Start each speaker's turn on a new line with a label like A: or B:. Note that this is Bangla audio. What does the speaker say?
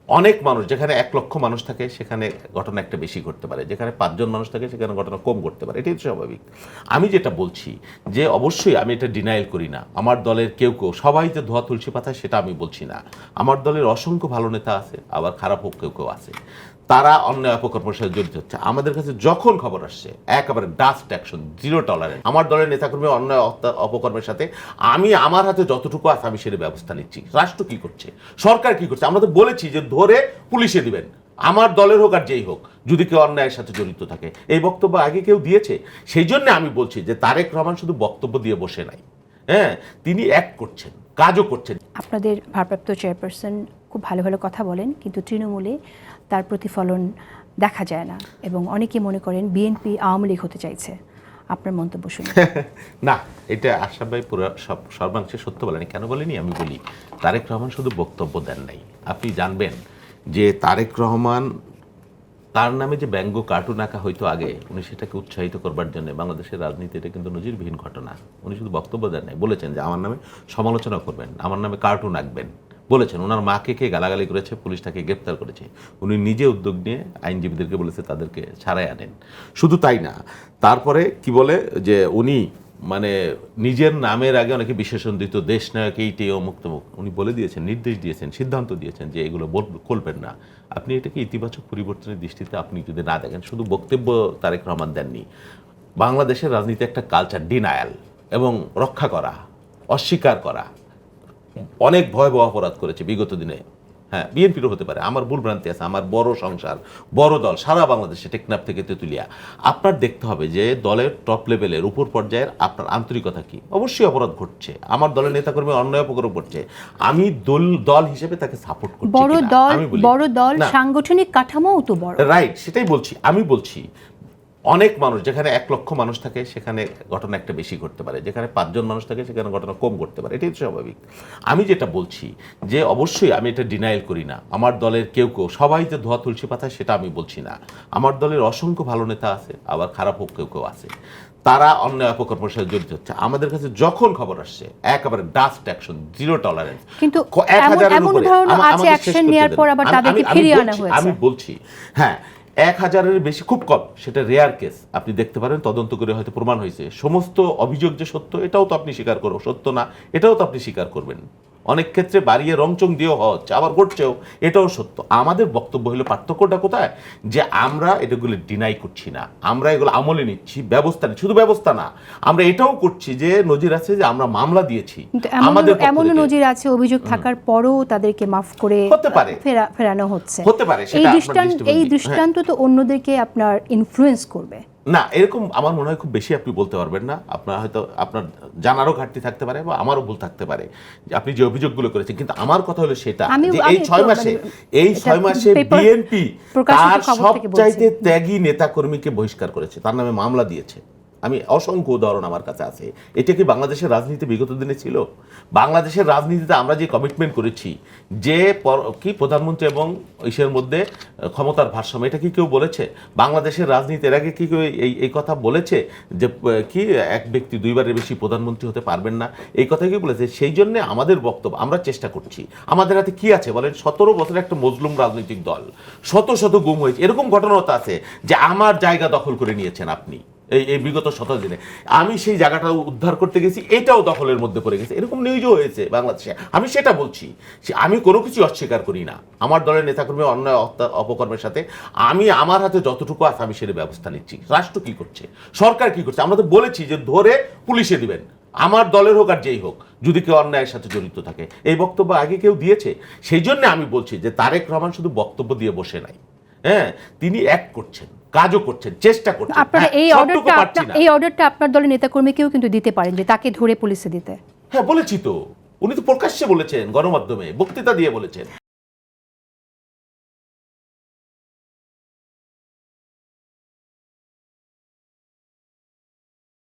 A: অনেক মানুষ, যেখানে 1 লক্ষ মানুষ থাকে সেখানে ঘটনা একটা বেশি ঘটতে পারে, যেখানে 5 জন মানুষ থাকে সেখানে ঘটনা কম ঘটতে পারে, এটাই তো স্বাভাবিক। আমি যেটা বলছি যে অবশ্যই আমি এটা ডিনাইল করি না, আমার দলের কেউ কেউ, সবাই যে ধোয়া তুলসী পাতা সেটা আমি বলছি না। আমার দলের অসংখ্য ভালো নেতা আছে, আবার খারাপ কেউ কেউ আছে, তারা অন্যায় অপকর্মের সাথে জড়িত হচ্ছে। আমাদের কাছে যখন খবর আসছে একেবারে ডাস্ট অ্যাকশন, জিরো টলারেন্স। আমার দলের নেতাকর্মী অন্যায় অপকর্মের সাথে আমি আমার হাতে যতটুকু আছে আমি সেটা ব্যবস্থা নিচ্ছি। রাষ্ট্র কি করছে, সরকার কি করছে? আমরা তো বলেছি যে ধরে পুলিশে দিবেন, আমার দলের হোক আর যেই হোক, যদি কেউ অন্যায়ের সাথে জড়িত থাকে। এই বক্তব্য আগে কেউ দিয়েছে। সেই জন্য আমি বলছি যে তারেক রহমান শুধু বক্তব্য দিয়ে বসে নাই, হ্যাঁ, তিনি অ্যাক্ট করছেন, কাজও করছেন।
B: আপনাদের ভারপ্রাপ্ত চেয়ারপারসন খুব ভালো ভালো কথা বলেন, কিন্তু তৃণমূলে তার প্রতিফলন দেখা যায় না এবং অনেকে মনে করেন বিএনপি আওয়ামী লীগ হতে চাইছে। আপনার মন্তব্য শুনুন।
A: না, এটা আশরাফ ভাই পুরো সর্বাংশে সত্য বলেনি। কেন বলেনি আমি বলি, তারেক রহমান শুধু বক্তব্য দেন নাই। আপনি জানবেন যে তারেক রহমান, তার নামে যে ব্যঙ্গ কার্টুন আঁকা হয়তো আগে, উনি সেটাকে উৎসাহিত করবার জন্য, বাংলাদেশের রাজনীতিটা কিন্তু নজিরবিহীন ঘটনা। উনি শুধু বক্তব্য দেন নাই, বলেছেন যে আমার নামে সমালোচনা করবেন, আমার নামে কার্টুন আঁকবেন, বলেছেন। ওনার মাকে কে গালাগালি করেছে, পুলিশ তাকে গ্রেপ্তার করেছে, উনি নিজে উদ্যোগ নিয়ে আইনজীবীদেরকে বলেছে তাদেরকে ছাড়াই আনেন। শুধু তাই না, তারপরে কি বলে যে উনি মানে নিজের নামের আগে অনেকে বিশেষণ দিত, দেশ নায়ক এইটি অমুক তমুক, উনি বলে দিয়েছেন, নির্দেশ দিয়েছেন, সিদ্ধান্ত দিয়েছেন যে এগুলো করবেন না। আপনি এটাকে ইতিবাচক পরিবর্তনের দৃষ্টিতে আপনি যদি না দেখেন, শুধু বক্তব্য তারেক রহমান দেননি, বাংলাদেশের রাজনীতি একটা কালচার, ডিনায়াল এবং রক্ষা করা, অস্বীকার করা, অনেক ভয়াবহ অপরাধ করেছে বিগত দিনে। হ্যাঁ, বিএনপিরও হতে পারে, আমার ভুল ভ্রান্তি আছে, আমার বড় সংসার, বড় দল সারা বাংলাদেশে, টেকনাফ থেকে তেঁতুলিয়া। আপনার দেখতে হবে যে দলের টপ লেভেলের উপর পর্যায়ের আপনার আন্তরিকতা কি। অবশ্যই অপরাধ ঘটছে, আমার দলের নেতাকর্মী অন্যায় অপকর্ম করছে, আমি দল হিসেবে তাকে সাপোর্ট করছি।
B: বড় দল সাংগঠনিক কাঠামোও তো বড়,
A: রাইট, সেটাই বলছি। আমি বলছি অনেক মানুষ, যেখানে 1 লক্ষ মানুষ থাকে সেখানে ঘটনা একটা বেশি ঘটতে পারে, যেখানে 5 জন মানুষ থাকে সেখানে ঘটনা কম ঘটতে পারে, এটাই তো স্বাভাবিক। আমি যেটা বলছি যে অবশ্যই আমি এটা ডিনাইল করি না, আমার দলের কেউ কেউ, সবাই যে ধোয়া তুলসী পাতা সেটা আমি বলছি না। আমার দলের অসংখ্য ভালো নেতা আছে, আবার খারাপ কেউ কেউ আছে, তারা অন্যায় অপকর্মের সাথে জড়িত হচ্ছে। আমাদের কাছে যখন খবর আসছে একেবারে ডাস্ট অ্যাকশন, জিরো টলারেন্স।
B: কিন্তু এমন ধরনের আছে অ্যাকশন নেয়ার পর আবার তাদেরকে ফিরিয়ে আনা হয়েছে।
A: আমি বলছি হ্যাঁ, 1000-এর বেশি খুব কম, সেটা রেয়ার কেস। আপনি দেখতে পারেন, তদন্ত করে হয়তো প্রমাণ হয়েছে সমস্ত অভিযোগ যে সত্য, এটাও তো আপনি স্বীকার করো, সত্য না এটাও তো আপনি স্বীকার করবেন। অনেক ক্ষেত্রে বাড়িয়ে রংচং দিয়েও হচ্ছে, আবার ঘটছেও, এটাও সত্য। আমাদের বক্তব্য হলো পার্থক্যটা কোথায়, যে আমরা এটাগুলো ডিনাই করছি না, আমরা এগুলো আমলে নিচ্ছি, ব্যবস্থা নিচ্ছি। শুধু ব্যবস্থা না, আমরা এটাও করছি যে নজির আছে যে আমরা মামলা দিয়েছি,
B: আমাদের এমনও নজির আছে অভিযোগ থাকার পরও তাদেরকে মাফ করে
A: হতে পারে
B: ফেরানো হচ্ছে,
A: হতে পারে।
B: এই দৃষ্টান্ত তো অন্যদেরকে আপনার ইনফ্লুয়েন্স করবে
A: না, এরকম আমার মনে হয় খুব বেশি আপনি বলতে পারবেন না। আপনার হয়তো আপনার জানারও ঘাটতি থাকতে পারে বা আমারও ভুল থাকতে পারে যে আপনি যে অভিযোগগুলো করেছেন, কিন্তু আমার কথা হলো সেটা যে এই 6 মাসে বিএনপি তার সবচাইতে ত্যাগী নেতাকর্মীকে বহিষ্কার করেছে, তার নামে মামলা দিয়েছে। আমি অসংখ্য উদাহরণ আমার কাছে আছে। এটা কি বাংলাদেশের রাজনীতি বিগত দিনে ছিল? বাংলাদেশের রাজনীতিতে আমরা যে কমিটমেন্ট করেছি যে কি প্রধানমন্ত্রী এবং ইসের মধ্যে ক্ষমতার ভারসাম্য, এটা কি কেউ বলেছে? বাংলাদেশের রাজনীতির আগে কি কেউ এই কথা বলেছে যে কি এক ব্যক্তি 2বারের বেশি প্রধানমন্ত্রী হতে পারবেন না? এই কথা কি বলেছে? সেই জন্য আমাদের বক্তব্য, আমরা চেষ্টা করছি। আমাদের হাতে কি আছে বলেন? 17 বছরের একটা মজলুম রাজনৈতিক দল, শত শত গুম হয়েছে, এরকম ঘটনাও তো আছে যে আমার জায়গা দখল করে নিয়েছেন আপনি এই বিগত 17 দিনে। আমি সেই জায়গাটা উদ্ধার করতে গেছি, এটাও দখলের মধ্যে পড়ে গেছে, এরকম নিউজও হয়েছে বাংলাদেশে। আমি সেটা বলছি, আমি কোনো কিছু অস্বীকার করি না। আমার দলের নেতাকর্মী অন্যায় অপকর্মের সাথে আমি আমার হাতে যতটুকু আছে আমি সেটা ব্যবস্থা নিচ্ছি। রাষ্ট্র কি করছে, সরকার কি করছে? আমরা তো বলেছি যে ধরে পুলিশে দিবেন, আমার দলের হোক আর যেই হোক, যদি কেউ অন্যায়ের সাথে জড়িত থাকে। এই বক্তব্য আগে কেউ দিয়েছে। সেই জন্য আমি বলছি যে তারেক রহমান শুধু বক্তব্য দিয়ে বসে নাই, হ্যাঁ, তিনি অ্যাক্ট করছেন, কাজও করছেন, চেষ্টা করছেন।
B: আপনারা এই অর্ডারটা আপনার দলের নেতাকর্মীকেও কিন্তু দিতে পারেন যে তাকে ধরে পুলিশে দিতে।
A: হ্যাঁ, বলেছি তো, উনি তো প্রকাশ্যে বলেছেন, গণমাধ্যমে বক্তৃতা দিয়ে বলেছেন।